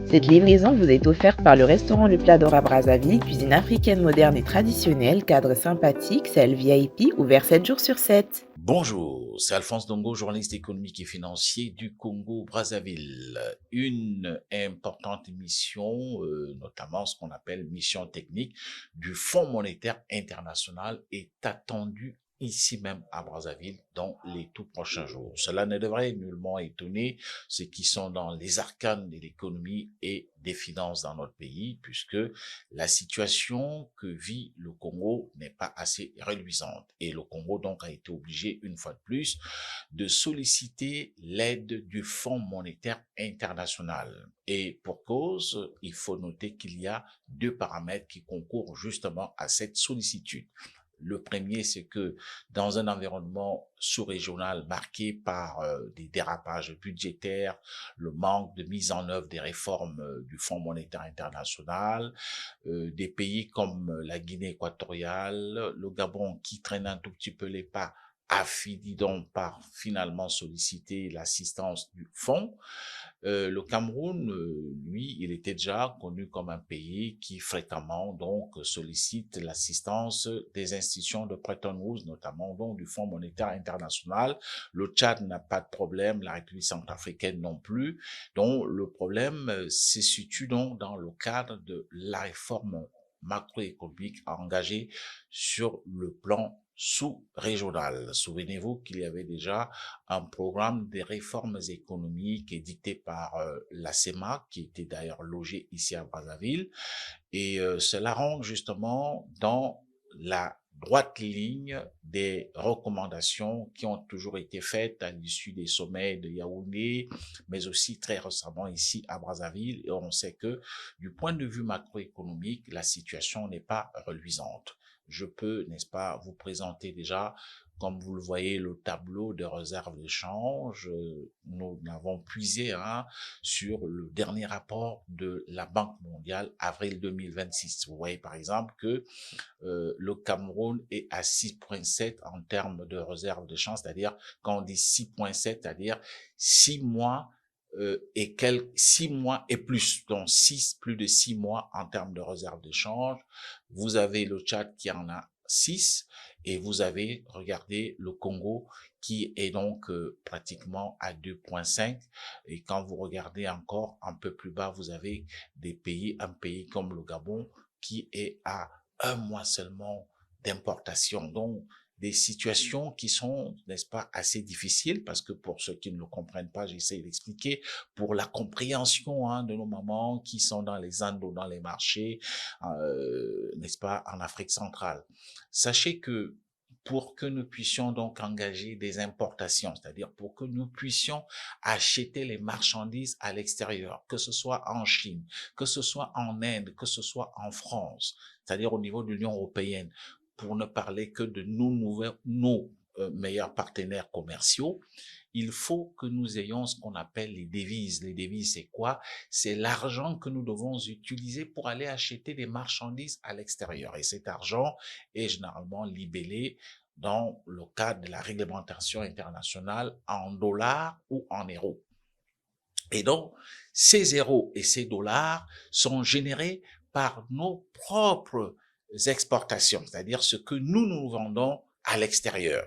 Cette livraison vous est offerte par le restaurant Le Plat d'Or à Brazzaville, cuisine africaine moderne et traditionnelle, cadre sympathique, salle VIP, ouvert 7 jours sur 7. Bonjour, c'est Alphonse Dongo, journaliste économique et financier du Congo-Brazzaville. Une importante mission, notamment ce qu'on appelle mission technique du Fonds monétaire international, est attendue ici même à Brazzaville dans les tout prochains jours. Cela ne devrait nullement étonner ceux qui sont dans les arcanes de l'économie et des finances dans notre pays, puisque la situation que vit le Congo n'est pas assez reluisante. Et le Congo donc a été obligé, une fois de plus, de solliciter l'aide du Fonds monétaire international. Et pour cause, il faut noter qu'il y a deux paramètres qui concourent justement à cette sollicitude. Le premier, c'est que dans un environnement sous-régional marqué par des dérapages budgétaires, le manque de mise en œuvre des réformes du Fonds monétaire international, des pays comme la Guinée équatoriale, le Gabon qui traîne un tout petit peu les pas, a fini donc par finalement solliciter l'assistance du fonds. Le Cameroun, lui, il était déjà connu comme un pays qui fréquemment donc sollicite l'assistance des institutions de Bretton Woods, notamment donc du Fonds monétaire international. Le Tchad n'a pas de problème, la République centrafricaine non plus. Donc le problème se situe donc dans le cadre de la réforme macroéconomique engagée sur le plan sous-régional. Souvenez-vous qu'il y avait déjà un programme de réformes économiques édité par la CEMA, qui était d'ailleurs logé ici à Brazzaville, et cela rentre justement dans la droite ligne des recommandations qui ont toujours été faites à l'issue des sommets de Yaoundé, mais aussi très récemment ici à Brazzaville. Et on sait que du point de vue macroéconomique, la situation n'est pas reluisante. Je peux, n'est-ce pas, vous présenter déjà, comme vous le voyez, le tableau de réserve de change. Nous l'avons puisé sur le dernier rapport de la Banque mondiale, avril 2026. Vous voyez par exemple que le Cameroun est à 6,7 en termes de réserve de change, c'est-à-dire quand on dit 6,7, c'est-à-dire 6 mois et 6 mois et plus, donc plus de 6 mois en termes de réserve de change. Vous avez le Tchad qui en a 6 et vous avez, regardez, le Congo qui est donc pratiquement à 2,5 et quand vous regardez encore un peu plus bas, vous avez un pays comme le Gabon qui est à un mois seulement d'importation. Donc, des situations qui sont, n'est-ce pas, assez difficiles parce que pour ceux qui ne le comprennent pas, j'essaie d'expliquer pour la compréhension de nos mamans qui sont dans les Andes ou dans les marchés, n'est-ce pas, en Afrique centrale. Sachez que pour que nous puissions donc engager des importations, c'est-à-dire pour que nous puissions acheter les marchandises à l'extérieur, que ce soit en Chine, que ce soit en Inde, que ce soit en France, c'est-à-dire au niveau de l'Union européenne, pour ne parler que de nos meilleurs partenaires commerciaux, il faut que nous ayons ce qu'on appelle les devises. Les devises, c'est quoi? C'est l'argent que nous devons utiliser pour aller acheter des marchandises à l'extérieur. Et cet argent est généralement libellé dans le cadre de la réglementation internationale en dollars ou en euros. Et donc, ces euros et ces dollars sont générés par nos propres exportations, c'est-à-dire ce que nous vendons à l'extérieur.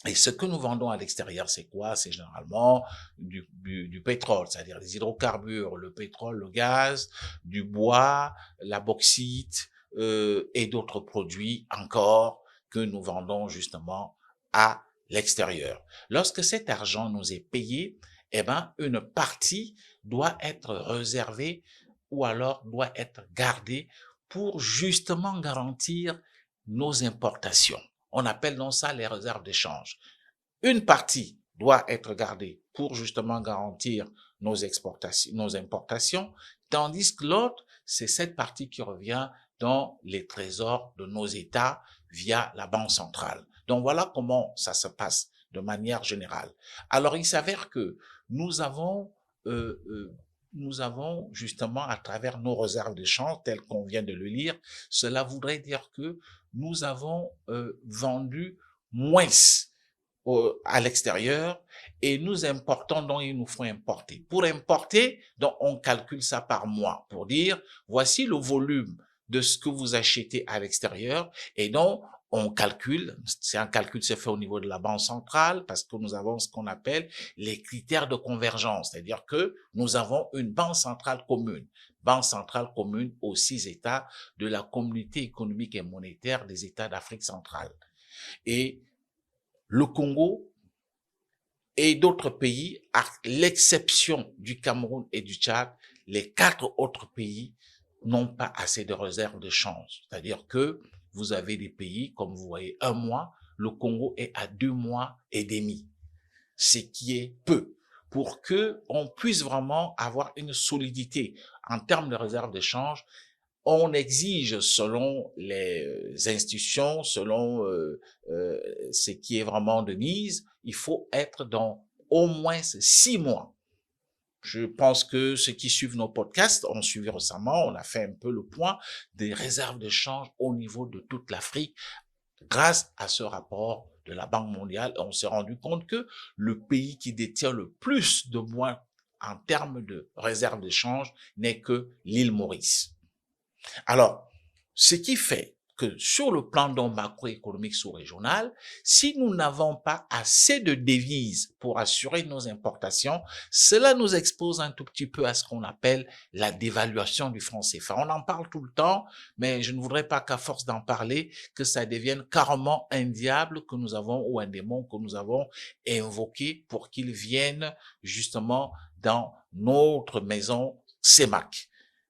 Et ce que nous vendons à l'extérieur, c'est quoi? C'est généralement du pétrole, c'est-à-dire les hydrocarbures, le pétrole, le gaz, du bois, la bauxite et d'autres produits encore que nous vendons justement à l'extérieur. Lorsque cet argent nous est payé, eh ben, une partie doit être réservée ou alors doit être gardée pour justement garantir nos importations. On appelle donc ça les réserves d'échange. Une partie doit être gardée pour justement garantir nos exportations, nos importations, tandis que l'autre, c'est cette partie qui revient dans les trésors de nos États via la Banque centrale. Donc voilà comment ça se passe de manière générale. Alors il s'avère que nous avons nous avons justement, à travers nos réserves de change, telles qu'on vient de le lire, cela voudrait dire que nous avons vendu moins à l'extérieur et nous importons, donc il nous faut importer. Pour importer, donc on calcule ça par mois pour dire voici le volume de ce que vous achetez à l'extérieur et donc on calcule, c'est un calcul qui se fait au niveau de la banque centrale parce que nous avons ce qu'on appelle les critères de convergence, c'est-à-dire que nous avons une banque centrale commune aux 6 États de la communauté économique et monétaire des États d'Afrique centrale. Et le Congo et d'autres pays, à l'exception du Cameroun et du Tchad, les 4 autres pays n'ont pas assez de réserves de change. C'est-à-dire que vous avez des pays, comme vous voyez, 1 mois, le Congo est à 2 mois et demi, ce qui est peu pour que on puisse vraiment avoir une solidité en termes de réserves de change. On exige, selon les institutions, selon ce qui est vraiment de mise, il faut être dans au moins 6 mois. Je pense que ceux qui suivent nos podcasts ont suivi récemment, on a fait un peu le point des réserves de change au niveau de toute l'Afrique grâce à ce rapport de la Banque mondiale. On s'est rendu compte que le pays qui détient le plus de moins en termes de réserves de change n'est que l'île Maurice. Alors, ce qui fait que sur le plan macroéconomique sous-régional, si nous n'avons pas assez de devises pour assurer nos importations, cela nous expose un tout petit peu à ce qu'on appelle la dévaluation du franc CFA. On en parle tout le temps, mais je ne voudrais pas qu'à force d'en parler, que ça devienne carrément un diable que nous avons ou un démon que nous avons invoqué pour qu'il vienne justement dans notre maison CEMAC.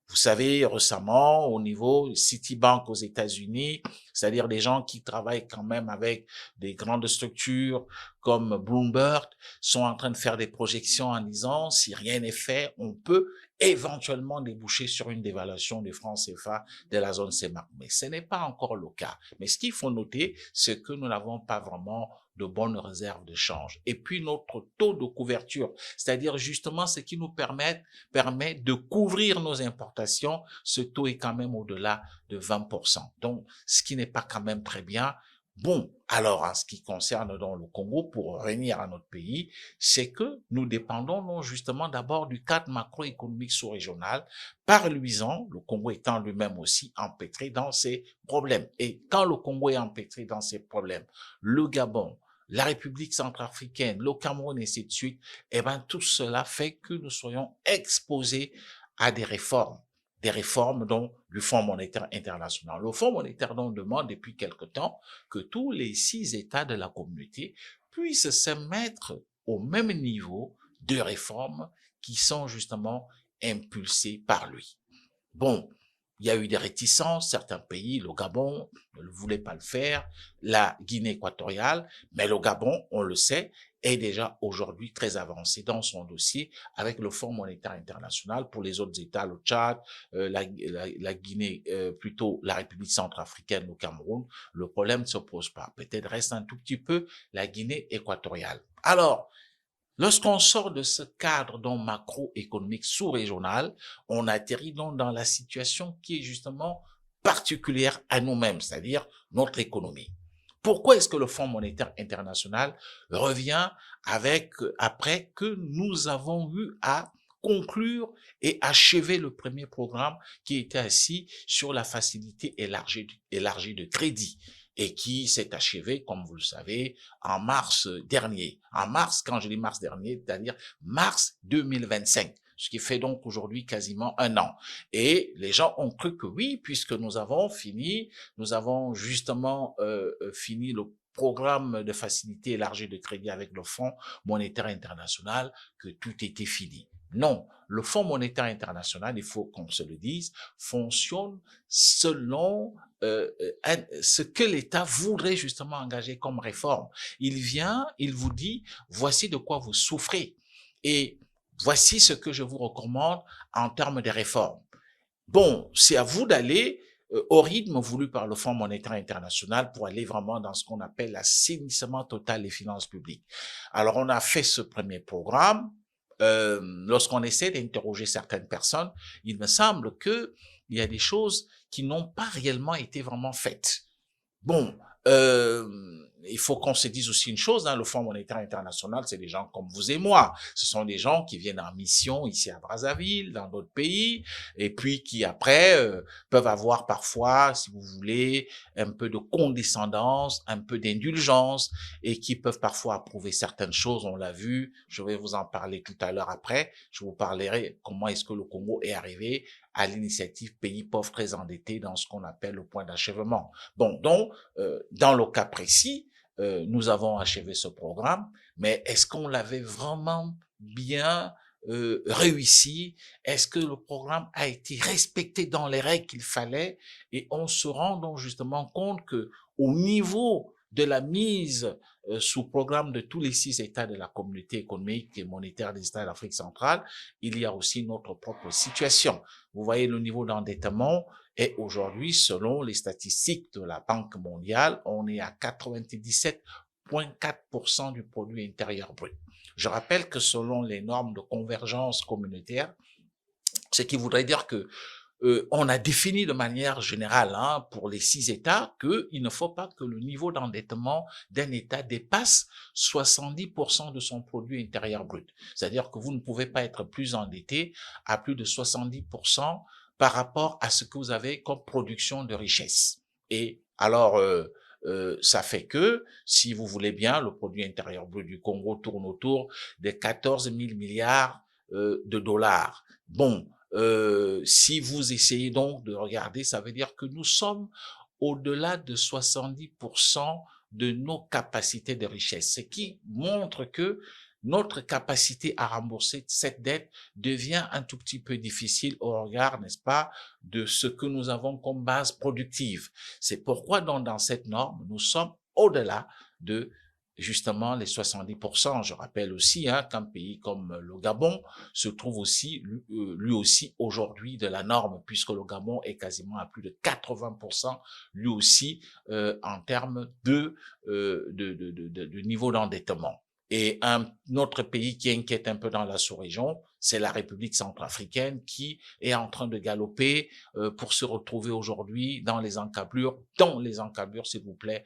Vous savez, récemment, au niveau Citibank aux États-Unis, c'est-à-dire des gens qui travaillent quand même avec des grandes structures comme Bloomberg, sont en train de faire des projections en disant, si rien n'est fait, on peut éventuellement déboucher sur une dévaluation des francs CFA de la zone CEMAC. Mais ce n'est pas encore le cas. Mais ce qu'il faut noter, c'est que nous n'avons pas vraiment de bonnes réserves de change. Et puis notre taux de couverture, c'est-à-dire justement ce qui nous permet de couvrir nos importations, ce taux est quand même au-delà de 20%. Donc, ce qui n'est pas quand même très bien. Bon, alors en ce qui concerne donc le Congo, pour revenir à notre pays, c'est que nous dépendons non justement d'abord du cadre macroéconomique sous-régional, par luisant, le Congo étant lui-même aussi empêtré dans ses problèmes. Et quand le Congo est empêtré dans ses problèmes, le Gabon, la République centrafricaine, le Cameroun et ainsi de suite, eh ben tout cela fait que nous soyons exposés à des réformes dont du Fonds monétaire international. Le Fonds monétaire donc demande depuis quelque temps que tous les 6 États de la communauté puissent se mettre au même niveau de réformes qui sont justement impulsées par lui. Bon, il y a eu des réticences, certains pays, le Gabon ne voulait pas le faire, la Guinée équatoriale, mais le Gabon, on le sait, est déjà aujourd'hui très avancé dans son dossier avec le Fonds monétaire international. Pour les autres États, le Tchad, la Guinée, plutôt la République centrafricaine, le Cameroun, le problème ne se pose pas. Peut-être reste un tout petit peu la Guinée équatoriale. Alors, lorsqu'on sort de ce cadre donc macroéconomique sous-régional, on atterrit donc dans la situation qui est justement particulière à nous-mêmes, c'est-à-dire notre économie. Pourquoi est-ce que le Fonds monétaire international revient après que nous avons eu à conclure et achever le premier programme qui était assis sur la facilité élargie de crédit et qui s'est achevé, comme vous le savez, en mars dernier. En mars, quand je dis mars dernier, c'est-à-dire mars 2025. Ce qui fait donc aujourd'hui quasiment 1 an. Et les gens ont cru que oui, puisque nous avons justement fini le programme de facilité élargie de crédit avec le Fonds monétaire international, que tout était fini. Non, le Fonds monétaire international, il faut qu'on se le dise, fonctionne selon ce que l'État voudrait justement engager comme réforme. Il vient, il vous dit, voici de quoi vous souffrez. Et voici ce que je vous recommande en termes de réformes. Bon, c'est à vous d'aller au rythme voulu par le Fonds monétaire international pour aller vraiment dans ce qu'on appelle l'assainissement total des finances publiques. Alors, on a fait ce premier programme lorsqu'on essaie d'interroger certaines personnes, il me semble que il y a des choses qui n'ont pas réellement été vraiment faites. Bon, il faut qu'on se dise aussi une chose, hein, le Fonds monétaire international, c'est des gens comme vous et moi. Ce sont des gens qui viennent en mission ici à Brazzaville, dans d'autres pays, et puis qui après peuvent avoir parfois, si vous voulez, un peu de condescendance, un peu d'indulgence, et qui peuvent parfois approuver certaines choses. On l'a vu, je vais vous en parler tout à l'heure après. Je vous parlerai comment est-ce que le Congo est arrivé à l'initiative pays pauvres très endettés dans ce qu'on appelle le point d'achèvement. Bon, donc, dans le cas précis, nous avons achevé ce programme, mais est-ce qu'on l'avait vraiment bien réussi? Est-ce que le programme a été respecté dans les règles qu'il fallait? Et on se rend donc justement compte que au niveau de la mise sous programme de tous les 6 États de la communauté économique et monétaire des États d'Afrique centrale, il y a aussi notre propre situation. Vous voyez le niveau d'endettement, et aujourd'hui, selon les statistiques de la Banque mondiale, on est à 97,4% du produit intérieur brut. Je rappelle que selon les normes de convergence communautaire, ce qui voudrait dire que on a défini de manière générale pour les 6 États qu'il ne faut pas que le niveau d'endettement d'un État dépasse 70% de son produit intérieur brut. C'est-à-dire que vous ne pouvez pas être plus endetté à plus de 70% par rapport à ce que vous avez comme production de richesse. Et alors, ça fait que, si vous voulez bien, le produit intérieur brut du Congo tourne autour des 14 000 milliards de dollars. Bon, si vous essayez donc de regarder, ça veut dire que nous sommes au-delà de 70% de nos capacités de richesse, ce qui montre que notre capacité à rembourser cette dette devient un tout petit peu difficile au regard, n'est-ce pas, de ce que nous avons comme base productive. C'est pourquoi donc dans cette norme, nous sommes au-delà de justement les 70%. Je rappelle aussi qu'un pays comme le Gabon se trouve aussi, lui aussi, aujourd'hui de la norme, puisque le Gabon est quasiment à plus de 80%, lui aussi, en termes de niveau d'endettement. Et un autre pays qui inquiète un peu dans la sous-région, c'est la République centrafricaine qui est en train de galoper pour se retrouver aujourd'hui dans les encablures, s'il vous plaît,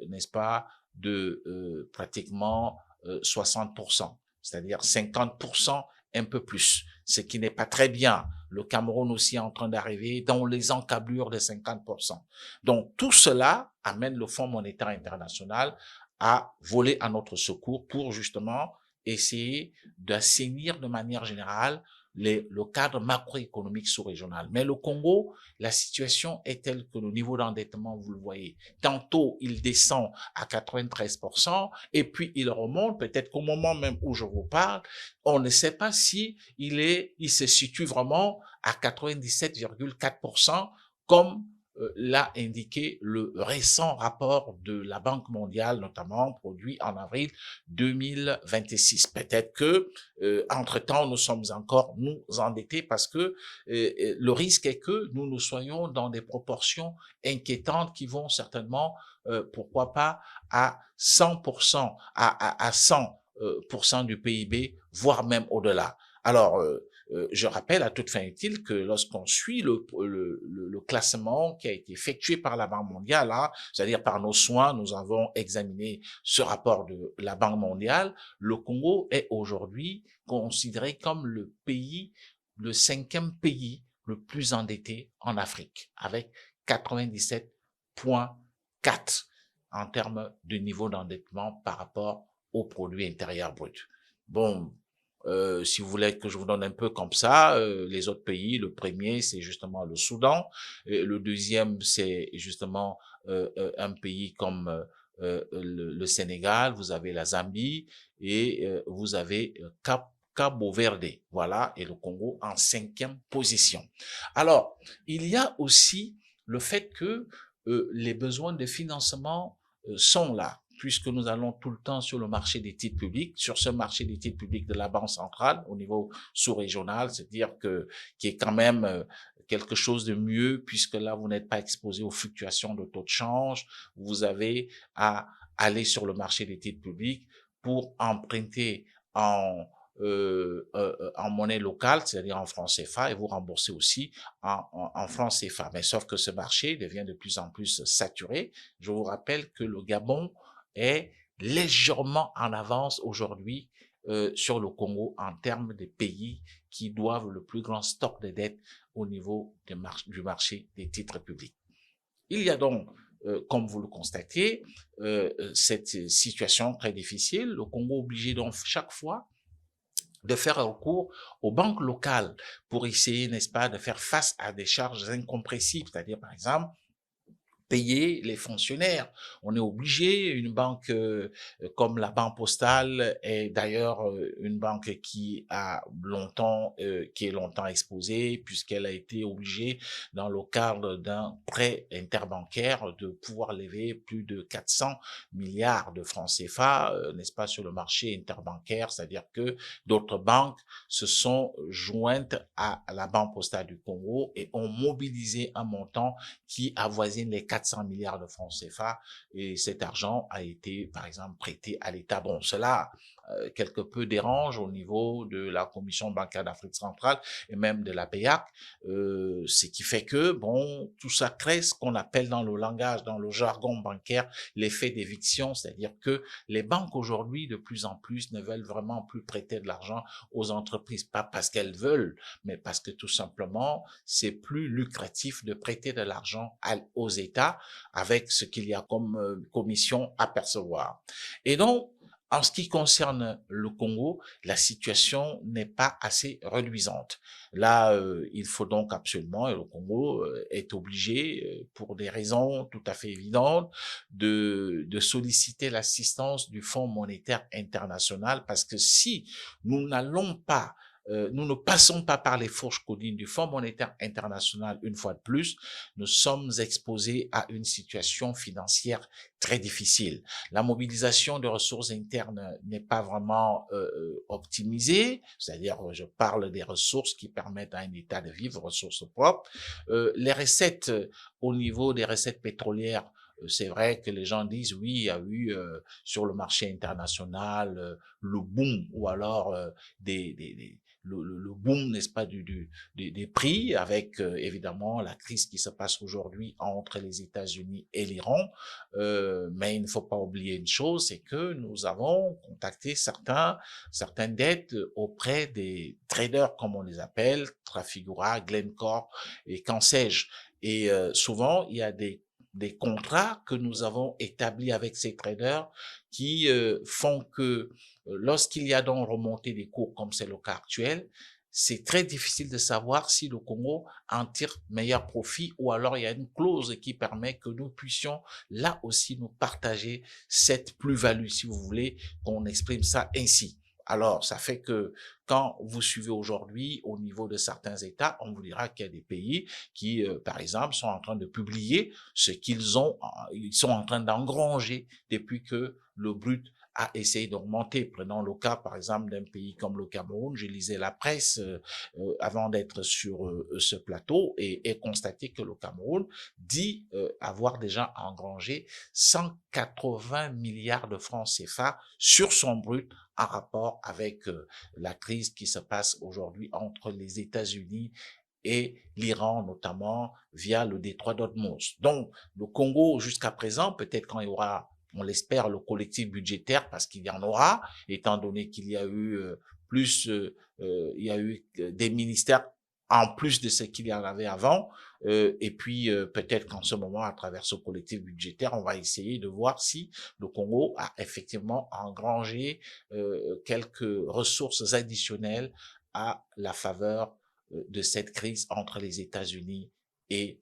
n'est-ce pas, de pratiquement 60%, c'est-à-dire 50%, un peu plus, ce qui n'est pas très bien. Le Cameroun aussi est en train d'arriver dans les encablures de 50%. Donc tout cela amène le Fonds monétaire international à voler à notre secours pour justement essayer d'assainir de manière générale le cadre macroéconomique sous-régional. Mais le Congo, la situation est telle que le niveau d'endettement, vous le voyez, tantôt il descend à 93% et puis il remonte, peut-être qu'au moment même où je vous parle, on ne sait pas si il se situe vraiment à 97,4% comme l'a indiqué le récent rapport de la Banque mondiale, notamment produit en avril 2026. Peut-être que, entre-temps, nous sommes encore nous endettés parce que le risque est que nous soyons dans des proportions inquiétantes qui vont certainement, pourquoi pas, à 100%, à 100% du PIB, voire même au-delà. Alors, je rappelle à toute fin utile que lorsqu'on suit le classement qui a été effectué par la Banque mondiale, c'est-à-dire par nos soins, nous avons examiné ce rapport de la Banque mondiale, le Congo est aujourd'hui considéré comme le 5e pays le plus endetté en Afrique, avec 97,4 en termes de niveau d'endettement par rapport au produit intérieur brut. Bon, si vous voulez que je vous donne un peu comme ça, les autres pays, le premier, c'est justement le Soudan. Le deuxième, c'est justement un pays comme le Sénégal. Vous avez la Zambie et vous avez Cabo Verde. Voilà, et le Congo en 5e position. Alors, il y a aussi le fait que les besoins de financement sont là, puisque nous allons tout le temps sur le marché des titres publics, sur ce marché des titres publics de la Banque centrale au niveau sous-régional, c'est-à-dire qui est quand même quelque chose de mieux, puisque là, vous n'êtes pas exposé aux fluctuations de taux de change, vous avez à aller sur le marché des titres publics pour emprunter en en monnaie locale, c'est-à-dire en francs CFA, et vous remboursez aussi en francs CFA. Mais sauf que ce marché devient de plus en plus saturé. Je vous rappelle que le Gabon est légèrement en avance aujourd'hui sur le Congo en termes des pays qui doivent le plus grand stock de dettes au niveau du marché des titres publics. Il y a donc, comme vous le constatez, cette situation très difficile. Le Congo obligé donc chaque fois de faire recours aux banques locales pour essayer, n'est-ce pas, de faire face à des charges incompressibles, c'est-à-dire par exemple payer les fonctionnaires. On est obligé, une banque comme la Banque Postale est d'ailleurs une banque qui est longtemps exposée puisqu'elle a été obligée dans le cadre d'un prêt interbancaire de pouvoir lever plus de 400 milliards de francs CFA, n'est-ce pas, sur le marché interbancaire, c'est-à-dire que d'autres banques se sont jointes à la Banque Postale du Congo et ont mobilisé un montant qui avoisine les 400 milliards de francs CFA et cet argent a été, par exemple, prêté à l'État. Bon, cela quelque peu dérange au niveau de la Commission bancaire d'Afrique centrale et même de la BEAC, ce qui fait que, bon, tout ça crée ce qu'on appelle dans le langage, dans le jargon bancaire, l'effet d'éviction, c'est-à-dire que les banques aujourd'hui, de plus en plus, ne veulent vraiment plus prêter de l'argent aux entreprises, pas parce qu'elles veulent, mais parce que tout simplement, c'est plus lucratif de prêter de l'argent aux États avec ce qu'il y a comme commission à percevoir. Et donc, en ce qui concerne le Congo, la situation n'est pas assez reluisante. Là, il faut donc absolument, et le Congo est obligé, pour des raisons tout à fait évidentes, de solliciter l'assistance du Fonds monétaire international, parce que si nous n'allons pas nous ne passons pas par les fourches codines du Fonds monétaire international une fois de plus, nous sommes exposés à une situation financière très difficile. La mobilisation de ressources internes n'est pas vraiment optimisée, c'est-à-dire je parle des ressources qui permettent à un État de vivre, ressources propres. Les recettes au niveau des recettes pétrolières, c'est vrai que les gens disent oui, il y a eu sur le marché international le boom ou alors le boom, n'est-ce pas, des prix avec évidemment la crise qui se passe aujourd'hui entre les États-Unis et l'Iran. Mais il ne faut pas oublier une chose, c'est que nous avons contacté certaines dettes auprès des traders, comme on les appelle, Trafigura, Glencore et qu'en sais-je. Et souvent, il y a des contrats que nous avons établis avec ces traders qui font que lorsqu'il y a donc remontée des cours comme c'est le cas actuel, c'est très difficile de savoir si le Congo en tire meilleur profit ou alors il y a une clause qui permet que nous puissions là aussi nous partager cette plus-value, si vous voulez, qu'on exprime ça ainsi. Alors, ça fait que quand vous suivez aujourd'hui au niveau de certains États, on vous dira qu'il y a des pays qui, par exemple, sont en train de publier ce ils sont en train d'engranger depuis que le brut a essayé d'augmenter. Prenons le cas, par exemple, d'un pays comme le Cameroun. Je lisais la presse avant d'être sur ce plateau et constaté que le Cameroun dit avoir déjà engrangé 180 milliards de francs CFA sur son brut en rapport avec la crise qui se passe aujourd'hui entre les États-Unis et l'Iran, notamment via le détroit d'Ormuz. Donc, le Congo, jusqu'à présent, peut-être quand il y aura, on l'espère, le collectif budgétaire, parce qu'il y en aura, étant donné qu'il y a eu il y a eu des ministères en plus de ce qu'il y en avait avant, et puis peut-être qu'en ce moment, à travers ce collectif budgétaire, on va essayer de voir si le Congo a effectivement engrangé quelques ressources additionnelles à la faveur de cette crise entre les États-Unis et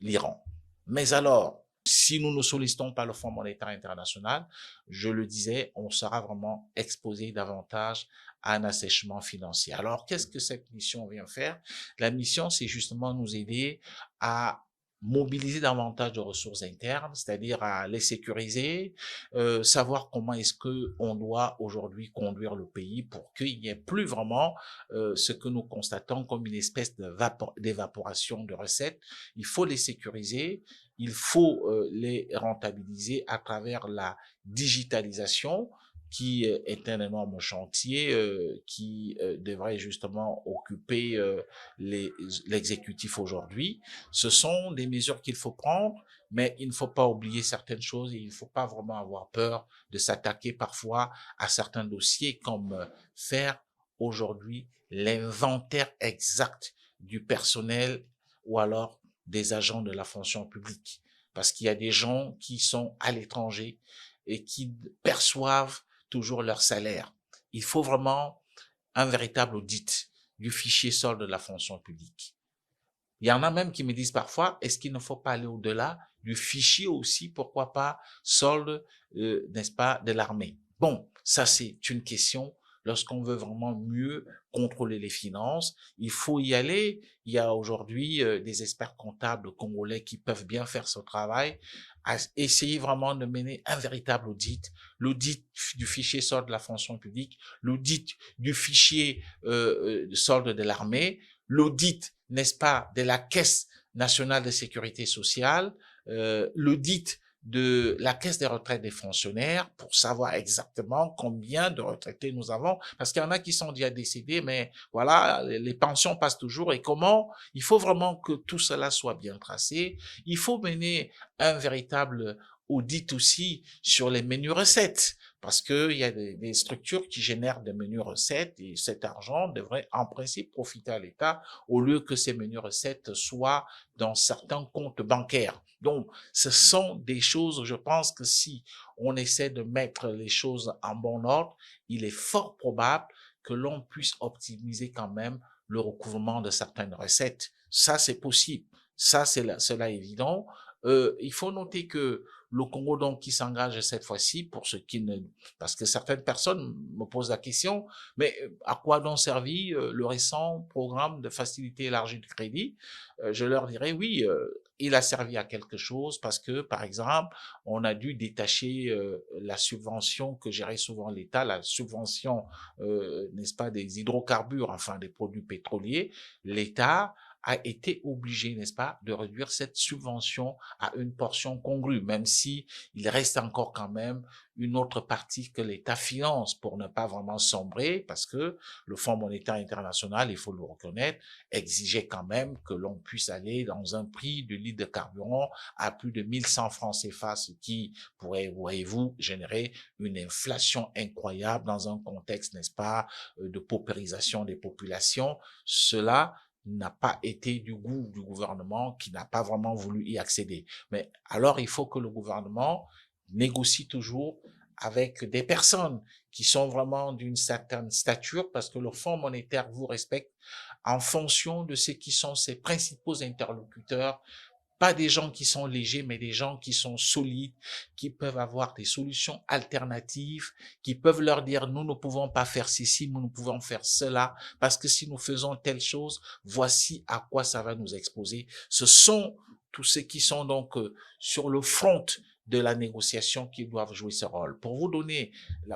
l'Iran. Mais alors, si nous ne sollicitons pas le Fonds monétaire international, je le disais, on sera vraiment exposé davantage à un assèchement financier. Alors, qu'est-ce que cette mission vient faire? La mission, c'est justement nous aider à mobiliser davantage de ressources internes, c'est-à-dire à les sécuriser, savoir comment est-ce que on doit aujourd'hui conduire le pays pour qu'il n'y ait plus vraiment ce que nous constatons comme une espèce d'évaporation de recettes. Il faut les sécuriser, il faut les rentabiliser à travers la digitalisation, qui est un énorme chantier qui devrait justement occuper l'exécutif aujourd'hui. Ce sont des mesures qu'il faut prendre, mais il ne faut pas oublier certaines choses et il ne faut pas vraiment avoir peur de s'attaquer parfois à certains dossiers comme faire aujourd'hui l'inventaire exact du personnel ou alors des agents de la fonction publique. Parce qu'il y a des gens qui sont à l'étranger et qui perçoivent toujours leur salaire. Il faut vraiment un véritable audit du fichier solde de la fonction publique. Il y en a même qui me disent parfois, est-ce qu'il ne faut pas aller au-delà du fichier aussi, pourquoi pas, solde, n'est-ce pas, de l'armée. Bon, ça c'est une question. Lorsqu'on veut vraiment mieux contrôler les finances, il faut y aller. Il y a aujourd'hui des experts comptables congolais qui peuvent bien faire ce travail, à essayer vraiment de mener un véritable audit, l'audit du fichier solde de la fonction publique, l'audit du fichier solde de l'armée, l'audit, n'est-ce pas, de la Caisse nationale de sécurité sociale, l'audit de la caisse des retraites des fonctionnaires pour savoir exactement combien de retraités nous avons, parce qu'il y en a qui sont déjà décédés, mais voilà, les pensions passent toujours et comment, il faut vraiment que tout cela soit bien tracé, il faut mener un véritable audit aussi sur les menus recettes, parce qu'il y a des structures qui génèrent des menus recettes et cet argent devrait en principe profiter à l'État au lieu que ces menus recettes soient dans certains comptes bancaires. Donc, ce sont des choses, je pense que si on essaie de mettre les choses en bon ordre, il est fort probable que l'on puisse optimiser quand même le recouvrement de certaines recettes. Ça, c'est possible. Ça, c'est là évident. Il faut noter que le Congo, donc, qui s'engage cette fois-ci pour ce qui ne, parce que certaines personnes me posent la question, mais à quoi donc servi le récent programme de facilité élargie de crédit? Je leur dirais oui, il a servi à quelque chose parce que, par exemple, on a dû détacher la subvention que gérait souvent l'État, la subvention, n'est-ce pas, des hydrocarbures, enfin des produits pétroliers. L'État a été obligé, n'est-ce pas, de réduire cette subvention à une portion congrue, même si il reste encore quand même une autre partie que l'État finance pour ne pas vraiment sombrer, parce que le Fonds monétaire international, il faut le reconnaître, exigeait quand même que l'on puisse aller dans un prix de litre de carburant à plus de 1100 francs CFA, ce qui pourrait, voyez-vous, générer une inflation incroyable dans un contexte, n'est-ce pas, de paupérisation des populations. Cela n'a pas été du goût du gouvernement qui n'a pas vraiment voulu y accéder. Mais alors, il faut que le gouvernement négocie toujours avec des personnes qui sont vraiment d'une certaine stature parce que le Fonds monétaire vous respecte en fonction de ce qui sont ses principaux interlocuteurs, pas des gens qui sont légers, mais des gens qui sont solides, qui peuvent avoir des solutions alternatives, qui peuvent leur dire, nous ne pouvons pas faire ceci, nous ne pouvons faire cela, parce que si nous faisons telle chose, voici à quoi ça va nous exposer. Ce sont tous ceux qui sont donc sur le front de la négociation qui doivent jouer ce rôle. Pour vous donner,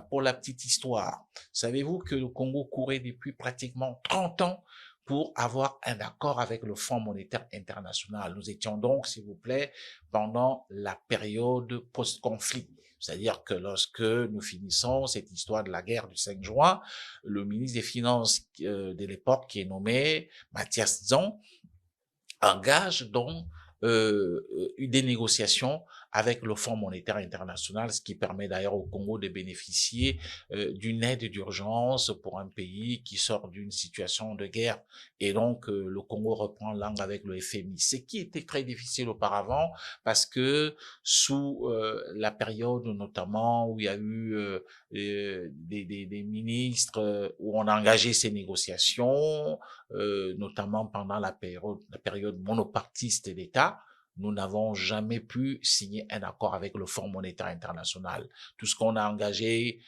pour la petite histoire, savez-vous que le Congo courait depuis pratiquement 30 ans pour avoir un accord avec le Fonds monétaire international. Nous étions donc, s'il vous plaît, pendant la période post-conflit. C'est-à-dire que lorsque nous finissons cette histoire de la guerre du 5 juin, le ministre des Finances de l'époque, qui est nommé Mathias Zon, engage donc des négociations avec le Fonds monétaire international, ce qui permet d'ailleurs au Congo de bénéficier d'une aide d'urgence pour un pays qui sort d'une situation de guerre. Et donc, le Congo reprend langue avec le FMI, ce qui était très difficile auparavant parce que sous la période notamment où il y a eu des ministres où on a engagé ces négociations, notamment pendant la période monopartiste d'État, nous n'avons jamais pu signer un accord avec le Fonds monétaire international. Tout ce qu'on a engagé,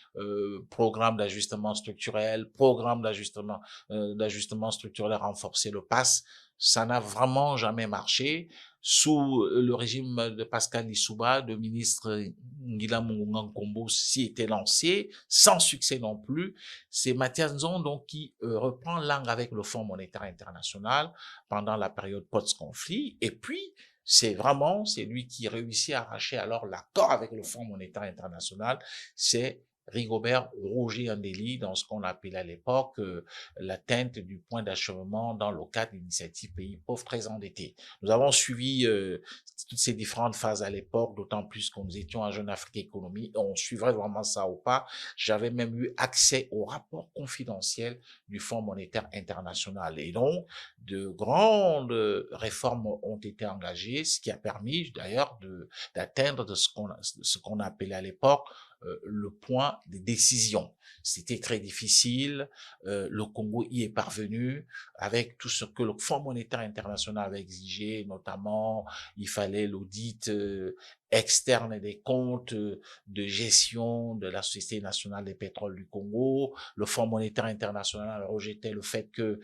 programme d'ajustement structurel, programme d'ajustement structurel renforcé, le PAS, ça n'a vraiment jamais marché. Sous le régime de Pascal Lissouba, le ministre Ngila Mungunga Nkombo s'y était lancé, sans succès non plus. C'est Mathias Nzon donc qui reprend langue avec le Fonds monétaire international pendant la période post-conflit. Et puis, c'est lui qui réussit à arracher alors l'accord avec le Fonds monétaire international. C'est Rigobert Roger Andély dans ce qu'on appelait à l'époque l'atteinte du point d'achèvement dans le cadre de l'initiative Pays pauvres très endettés. Nous avons suivi toutes ces différentes phases à l'époque, d'autant plus que nous étions en Jeune Afrique Économie, et on suivrait vraiment ça ou pas. J'avais même eu accès au rapport confidentiel du Fonds monétaire international. Et donc, de grandes réformes ont été engagées, ce qui a permis d'ailleurs d'atteindre de ce qu'on appelait à l'époque le point de décision. C'était très difficile. Le Congo y est parvenu avec tout ce que le Fonds monétaire international avait exigé, notamment il fallait l'audit externe des comptes de gestion de la Société nationale des pétroles du Congo. Le Fonds monétaire international rejetait le fait que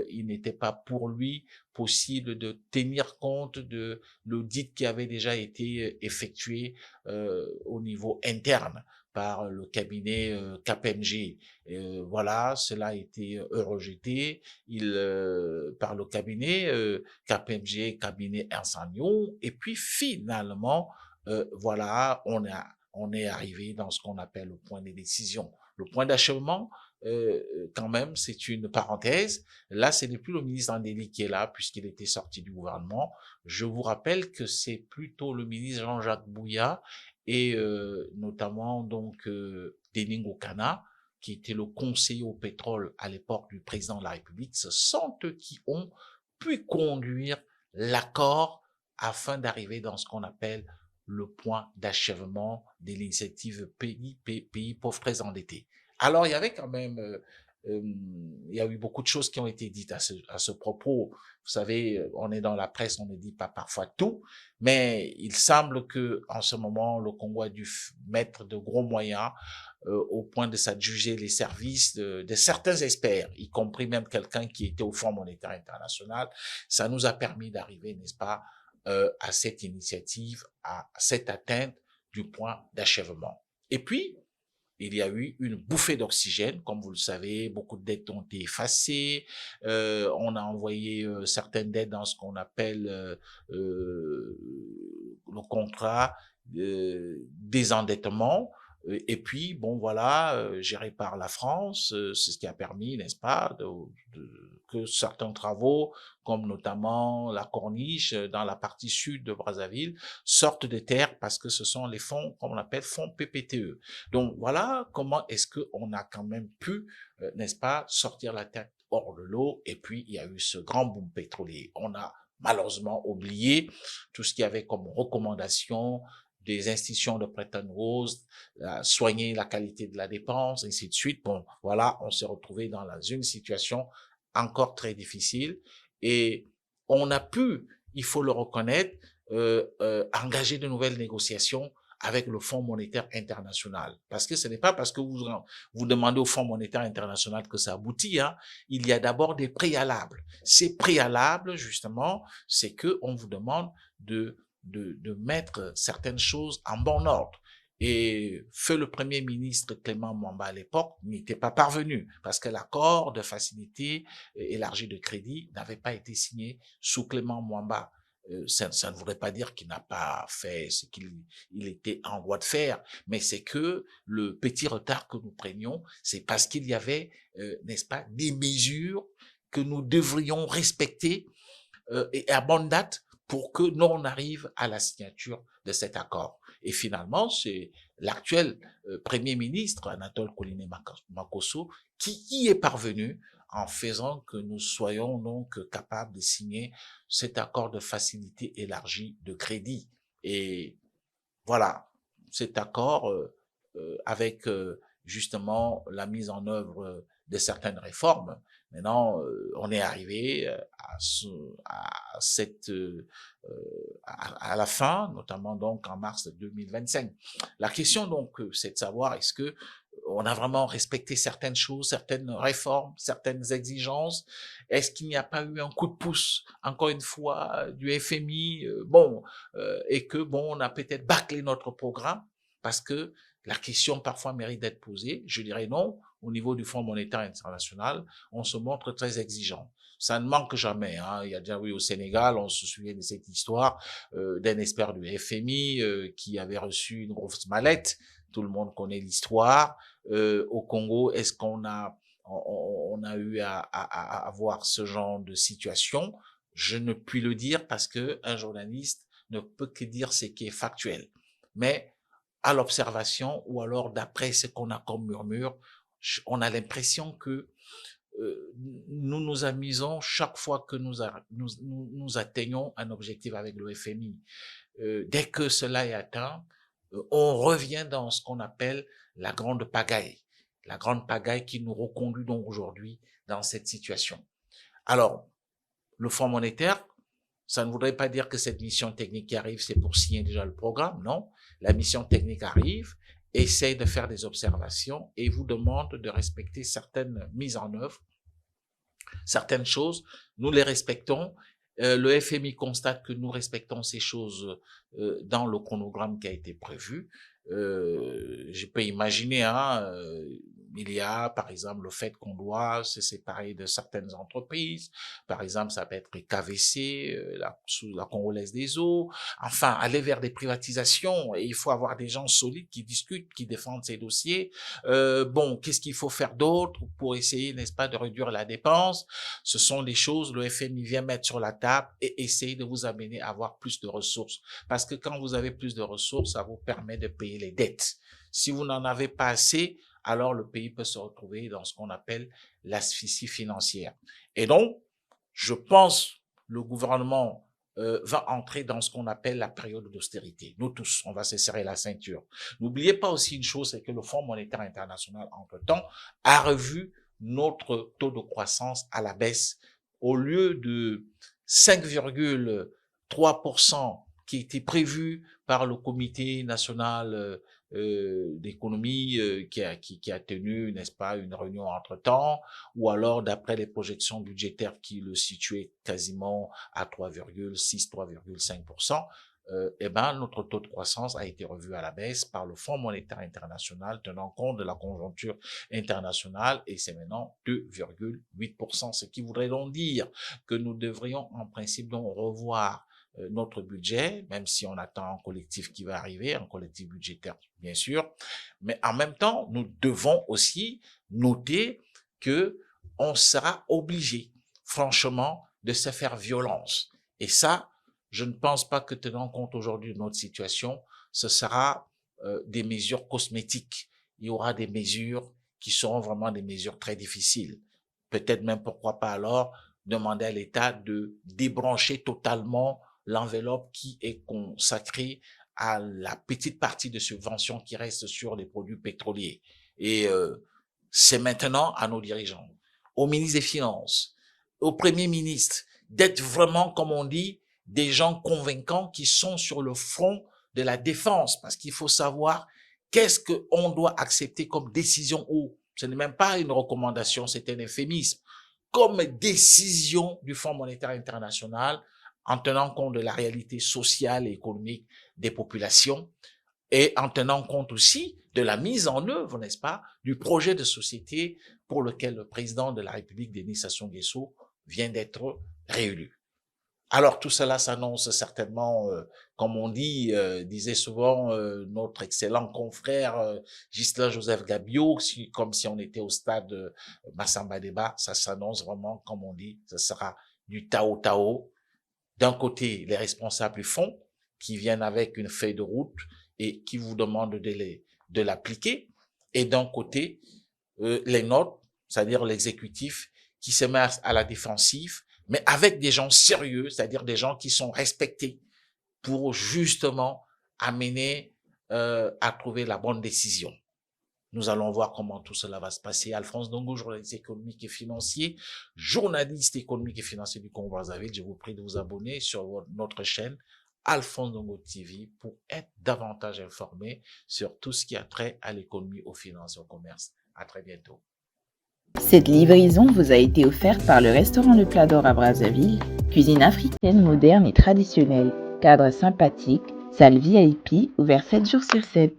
il n'était pas pour lui possible de tenir compte de l'audit qui avait déjà été effectué au niveau interne par le cabinet KPMG. Voilà, cela a été rejeté par le cabinet KPMG, cabinet Ernst Young. Et puis finalement, voilà, on est arrivé dans ce qu'on appelle le point de décision. Le point d'achèvement, quand même, c'est une parenthèse. Là, ce n'est plus le ministre Andély qui est là, puisqu'il était sorti du gouvernement. Je vous rappelle que c'est plutôt le ministre Jean-Jacques Bouya et notamment donc Denis Ngokana, qui était le conseiller au pétrole à l'époque du président de la République. Ce sont eux qui ont pu conduire l'accord afin d'arriver dans ce qu'on appelle le point d'achèvement de l'initiative pays pauvres très endettés. Alors, il y avait quand même, il y a eu beaucoup de choses qui ont été dites à ce propos. Vous savez, on est dans la presse, on ne dit pas parfois tout, mais il semble que en ce moment, le Congo a dû mettre de gros moyens au point de s'adjuger les services de certains experts, y compris même quelqu'un qui était au Fonds monétaire international. Ça nous a permis d'arriver, n'est-ce pas, à cette initiative, à cette atteinte du point d'achèvement. Et puis, il y a eu une bouffée d'oxygène, comme vous le savez, beaucoup de dettes ont été effacées, on a envoyé certaines dettes dans ce qu'on appelle le contrat désendettement, et puis, bon, voilà, géré par la France, c'est ce qui a permis, n'est-ce pas, que certains travaux, comme notamment la corniche dans la partie sud de Brazzaville, sortent de terre parce que ce sont les fonds, comme on appelle, fonds PPTE. Donc, voilà comment est-ce qu'on a quand même pu, n'est-ce pas, sortir la tête hors de l'eau. Et puis, il y a eu ce grand boom pétrolier. On a malheureusement oublié tout ce qu'il y avait comme recommandation des institutions de Bretton Woods, soigner la qualité de la dépense, ainsi de suite. Bon, voilà, on s'est retrouvé dans une situation encore très difficile et on a pu, il faut le reconnaître, engager de nouvelles négociations avec le Fonds monétaire international. Parce que ce n'est pas parce que vous demandez au Fonds monétaire international que ça aboutit, hein. Il y a d'abord des préalables. Ces préalables, justement, c'est que on vous demande de mettre certaines choses en bon ordre. Et feu le Premier ministre Clément Mwamba à l'époque n'était pas parvenu parce que l'accord de facilité élargie de crédit n'avait pas été signé sous Clément Mwamba. Ça ne voudrait pas dire qu'il n'a pas fait ce qu'il était en droit de faire, mais c'est que le petit retard que nous prenions, c'est parce qu'il y avait, n'est-ce pas, des mesures que nous devrions respecter et à bonne date pour que nous on arrive à la signature de cet accord. Et finalement, c'est l'actuel Premier ministre, Anatole Kouliné-Makosso, qui y est parvenu en faisant que nous soyons donc capables de signer cet accord de facilité élargie de crédit. Et voilà, cet accord avec justement la mise en œuvre de certaines réformes. Maintenant, on est arrivé à cette à la fin, notamment donc en mars 2025. La question donc, c'est de savoir est-ce que on a vraiment respecté certaines choses, certaines réformes, certaines exigences. Est-ce qu'il n'y a pas eu un coup de pouce, encore une fois, du FMI, et que bon, on a peut-être bâclé notre programme parce que la question parfois mérite d'être posée. Je dirais non. Au niveau du Fonds monétaire international, on se montre très exigeant. Ça ne manque jamais, hein. Il y a déjà eu au Sénégal, on se souvient de cette histoire d'un expert du FMI qui avait reçu une grosse mallette Tout le monde connaît l'histoire. Au Congo, est-ce qu'on a on a eu à avoir ce genre de situation? Je ne puis le dire parce que un journaliste ne peut que dire ce qui est factuel. Mais à l'observation ou alors d'après ce qu'on a comme murmure, on a l'impression que nous nous amusons chaque fois que nous atteignons un objectif avec le FMI. Dès que cela est atteint, on revient dans ce qu'on appelle la grande pagaille. La grande pagaille qui nous reconduit donc aujourd'hui dans cette situation. Alors, le Fonds monétaire, ça ne voudrait pas dire que cette mission technique qui arrive, c'est pour signer déjà le programme. Non, la mission technique arrive, essaye de faire des observations et vous demande de respecter certaines mises en œuvre, certaines choses. Nous les respectons. Le FMI constate que nous respectons ces choses dans le chronogramme qui a été prévu. Je peux imaginer, il y a par exemple le fait qu'on doit se séparer de certaines entreprises. Par exemple, ça peut être KVC, la Congolaise des eaux. Enfin, aller vers des privatisations. Et il faut avoir des gens solides qui discutent, qui défendent ces dossiers. Bon, qu'est-ce qu'il faut faire d'autre pour essayer, n'est-ce pas, de réduire la dépense? Ce sont des choses, le FMI vient mettre sur la table et essayer de vous amener à avoir plus de ressources. Parce que quand vous avez plus de ressources, ça vous permet de payer les dettes. Si vous n'en avez pas assez, alors le pays peut se retrouver dans ce qu'on appelle l'asphyxie financière. Et donc, je pense le gouvernement va entrer dans ce qu'on appelle la période d'austérité. Nous tous, on va se serrer la ceinture. N'oubliez pas aussi une chose, c'est que le Fonds monétaire international, entre-temps, a revu notre taux de croissance à la baisse. Au lieu de 5,3% qui était prévu par le comité national d'économie qui a tenu, n'est-ce pas, une réunion entre-temps, ou alors d'après les projections budgétaires qui le situaient quasiment à 3,6, 3,5%, eh ben, notre taux de croissance a été revu à la baisse par le Fonds monétaire international, tenant compte de la conjoncture internationale, et c'est maintenant 2,8%, ce qui voudrait donc dire que nous devrions en principe donc revoir notre budget, même si on attend un collectif qui va arriver, un collectif budgétaire, bien sûr. Mais en même temps, nous devons aussi noter que on sera obligé, franchement, de se faire violence. Et ça, je ne pense pas que tenant compte aujourd'hui de notre situation, ce sera des mesures cosmétiques. Il y aura des mesures qui seront vraiment des mesures très difficiles. Peut-être même, pourquoi pas alors, demander à l'État de débrancher totalement l'enveloppe qui est consacrée à la petite partie de subventions qui reste sur les produits pétroliers. Et c'est maintenant à nos dirigeants, au ministre des Finances, au Premier ministre, d'être vraiment, comme on dit, des gens convaincants qui sont sur le front de la défense, parce qu'il faut savoir qu'est-ce qu'on doit accepter comme décision ou ce n'est même pas une recommandation, c'est un euphémisme, comme décision du Fonds monétaire international en tenant compte de la réalité sociale et économique des populations et en tenant compte aussi de la mise en œuvre, n'est-ce pas, du projet de société pour lequel le président de la République, Denis Sassou Nguesso, vient d'être réélu. Alors tout cela s'annonce certainement, comme on dit, disait souvent notre excellent confrère Ghislain Joseph Gabiot, comme si on était au stade Massamba Débat, ça s'annonce vraiment, comme on dit, ça sera du Tao Tao. D'un côté, les responsables du fonds qui viennent avec une feuille de route et qui vous demandent de l'appliquer, et d'un côté, les notes, c'est-à-dire l'exécutif, qui se met à la défensive, mais avec des gens sérieux, c'est-à-dire des gens qui sont respectés pour justement amener à trouver la bonne décision. Nous allons voir comment tout cela va se passer. Alphonse Ndongo, journaliste économique et financier, journaliste économique et financier du Congo-Brazzaville. Je vous prie de vous abonner sur notre chaîne Alphonse Ndongo TV pour être davantage informé sur tout ce qui a trait à l'économie, aux finances et au commerce. À très bientôt. Cette livraison vous a été offerte par le restaurant Le Plat d'Or à Brazzaville, cuisine africaine moderne et traditionnelle, cadre sympathique, salle VIP, ouvert 7 jours sur 7.